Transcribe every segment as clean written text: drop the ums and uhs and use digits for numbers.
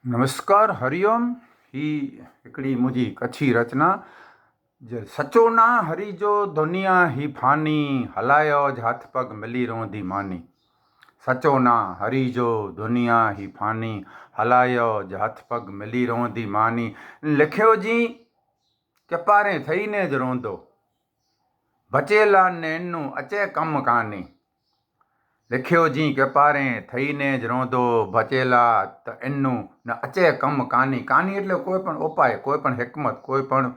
नमस्कार हरिओम। ही हिकिड़ी मुंहिंजी कच्छी रचना जे सचो ना हरी जो दुनिया ही फानी हलायो हथ पग मिली रहंदी मानी। सचो ना हरी जो दुनिया ही फानी हलायो हथ पग मिली रहंदी मानी। लिखियो जी कपारे थई ने ज रोंदो बचेला नैनू अचे कम कानी। लिखियो जी कपारे थई ने ज रोंदो बचेला त एनू न अचे कम कानी। कानी એટલે કોઈ પણ ઉપાય, કોઈ પણ હિકમત, કોઈ પણ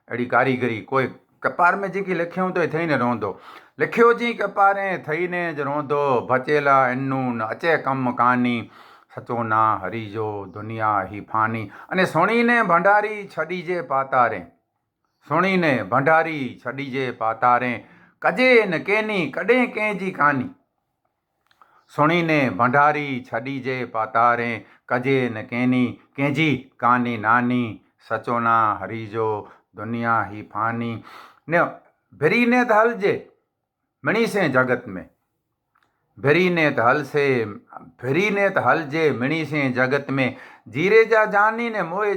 એડી કારીગરી, કોઈ કપાર में जेकी लिखियूं तो थईने रोंदो। लिखियो जी कपारे थईने ज रोंदो बचेला एनू न अचे कम कानी। सचो ना हरी जो दुनिया ही फानी। अने सुणीने भंडारी छॾीजे पातारे, सुणीने भंडारी छॾीजे पातारे कजे न केनी कॾहिं कंहिंजी कानी। सुणीने भंडारी छॾीजे पातारे कजे न केनी कंहिंजी कानी नानी। सचो ना हरी जो दुनिया ही फानी। न भिरीने त हलजे मिणी से जगत में, भिरीने त हलसे भिरीने त हलजे मिणी से जगत में। जीरे जा जानी ने मोए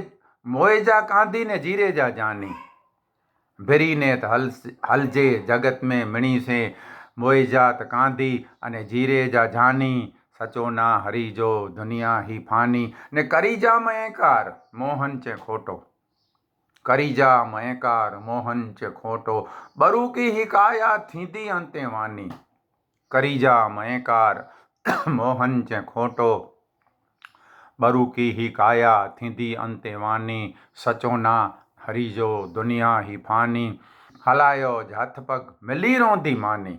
मोए जा कांधी ने जीरे जा जानी। भिरीने त हलजे जगत में मिणी से मोए जा त कांधी अने जीरे जा जानी। सचो ना हरी जो दुनिया ही फानी। ने करी जा मयकार मोहन चे खोटो, करी जा मयकार मोहन चे खोटो बरू की ही काया थींदी अंते वानी। करी जा मयकार मोहन चे खोटो बरू की ही काया थींदी अंते वानी। सचो ना हरी जो दुनिया ही फानी हलायो हथ पग मिली रहंदी मानी।